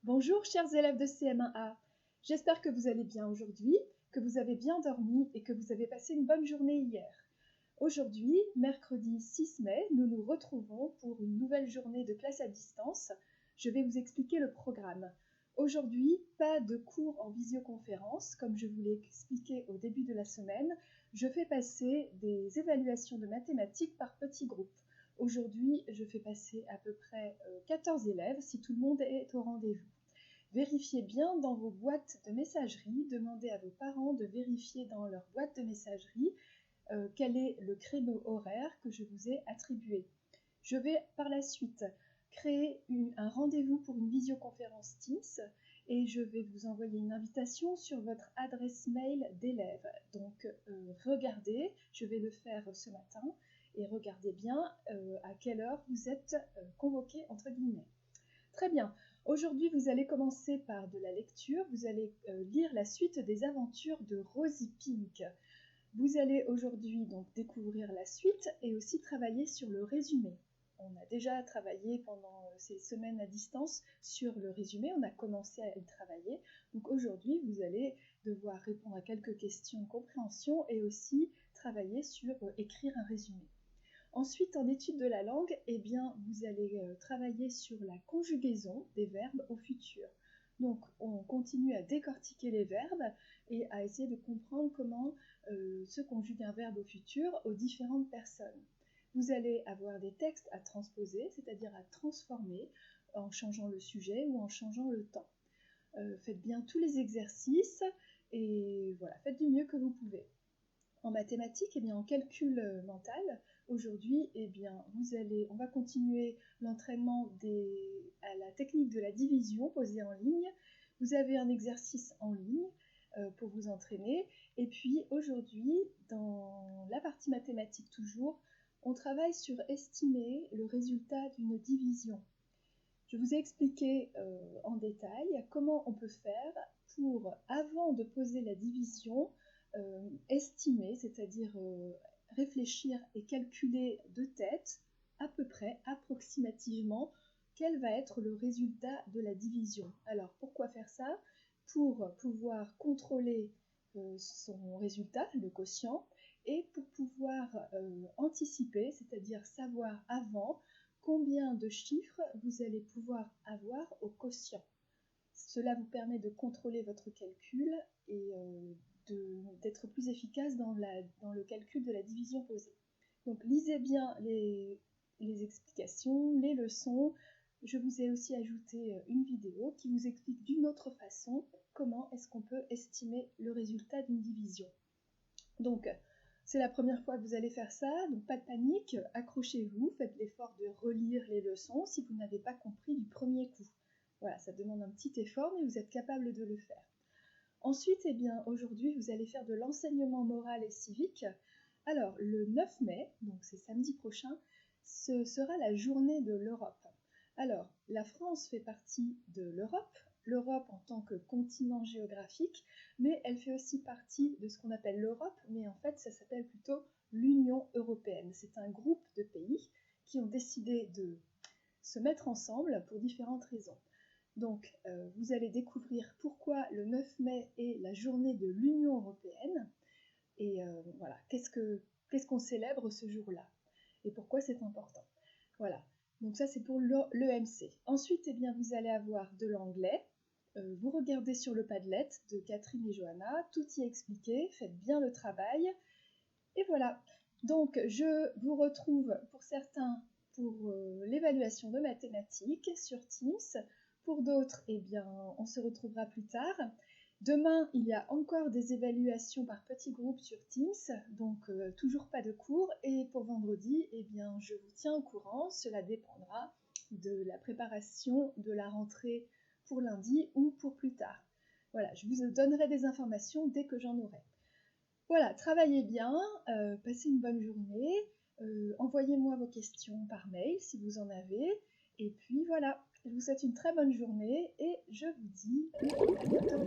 Bonjour chers élèves de CM1A, j'espère que vous allez bien aujourd'hui, que vous avez bien dormi et que vous avez passé une bonne journée hier. Aujourd'hui, mercredi 6 mai, nous nous retrouvons pour une nouvelle journée de classe à distance. Je vais vous expliquer le programme. Aujourd'hui, pas de cours en visioconférence, comme je vous l'ai expliqué au début de la semaine. Je fais passer des évaluations de mathématiques par petits groupes. Aujourd'hui, je fais passer à peu près 14 élèves, si tout le monde est au rendez-vous. Vérifiez bien dans vos boîtes de messagerie, demandez à vos parents de vérifier dans leur boîte de messagerie quel est le créneau horaire que je vous ai attribué. Je vais par la suite créer un rendez-vous pour une visioconférence Teams et je vais vous envoyer une invitation sur votre adresse mail d'élève. Donc regardez, je vais le faire ce matin et regardez bien à quelle heure vous êtes convoqués entre guillemets. Très bien. Aujourd'hui, vous allez commencer par de la lecture. Vous allez lire la suite des aventures de Rosy Pink. Vous allez aujourd'hui donc découvrir la suite et aussi travailler sur le résumé. On a déjà travaillé pendant ces semaines à distance sur le résumé, on a commencé à y travailler. Donc aujourd'hui, vous allez devoir répondre à quelques questions de compréhension et aussi travailler sur écrire un résumé. Ensuite, en étude de la langue, vous allez travailler sur la conjugaison des verbes au futur. Donc, on continue à décortiquer les verbes et à essayer de comprendre comment se conjugue un verbe au futur aux différentes personnes. Vous allez avoir des textes à transposer, c'est-à-dire à transformer en changeant le sujet ou en changeant le temps. Faites bien tous les exercices et voilà, faites du mieux que vous pouvez. En mathématiques, en calcul mental, aujourd'hui, on va continuer l'entraînement à la technique de la division posée en ligne. Vous avez un exercice en ligne pour vous entraîner. Et puis aujourd'hui, dans la partie mathématique toujours, on travaille sur estimer le résultat d'une division. Je vous ai expliqué en détail comment on peut faire pour, avant de poser la division, estimer, c'est-à-dire réfléchir et calculer de tête, à peu près, approximativement, quel va être le résultat de la division. Alors, pourquoi faire ça? Pour pouvoir contrôler son résultat, le quotient, et pour pouvoir anticiper, c'est-à-dire savoir avant combien de chiffres vous allez pouvoir avoir au quotient. Cela vous permet de contrôler votre calcul et d'être plus efficace dans le calcul de la division posée. Donc lisez bien les explications, les leçons. Je vous ai aussi ajouté une vidéo qui vous explique d'une autre façon comment est-ce qu'on peut estimer le résultat d'une division. Donc, c'est la première fois que vous allez faire ça, donc pas de panique, accrochez-vous, faites l'effort de relire les leçons si vous n'avez pas compris du premier coup. Voilà, ça demande un petit effort, mais vous êtes capable de le faire. Ensuite, aujourd'hui, vous allez faire de l'enseignement moral et civique. Alors, le 9 mai, donc c'est samedi prochain, ce sera la journée de l'Europe. Alors, la France fait partie de l'Europe en tant que continent géographique, mais elle fait aussi partie de ce qu'on appelle l'Europe, mais en fait, ça s'appelle plutôt l'Union européenne. C'est un groupe de pays qui ont décidé de se mettre ensemble pour différentes raisons. Donc, vous allez découvrir pourquoi le 9 mai est la journée de l'Union européenne et voilà, qu'est-ce qu'on célèbre ce jour-là et pourquoi c'est important. Voilà, donc ça c'est pour l'EMC. Ensuite, vous allez avoir de l'anglais. Vous regardez sur le Padlet de Catherine et Johanna, tout y est expliqué, faites bien le travail. Et voilà, donc je vous retrouve pour certains pour l'évaluation de mathématiques sur Teams. Pour d'autres, on se retrouvera plus tard. Demain, il y a encore des évaluations par petits groupes sur Teams, donc toujours pas de cours. Et pour vendredi, je vous tiens au courant, cela dépendra de la préparation de la rentrée pour lundi ou pour plus tard. Voilà, je vous donnerai des informations dès que j'en aurai. Voilà, travaillez bien, passez une bonne journée, envoyez-moi vos questions par mail si vous en avez. Et puis voilà, je vous souhaite une très bonne journée et je vous dis à bientôt.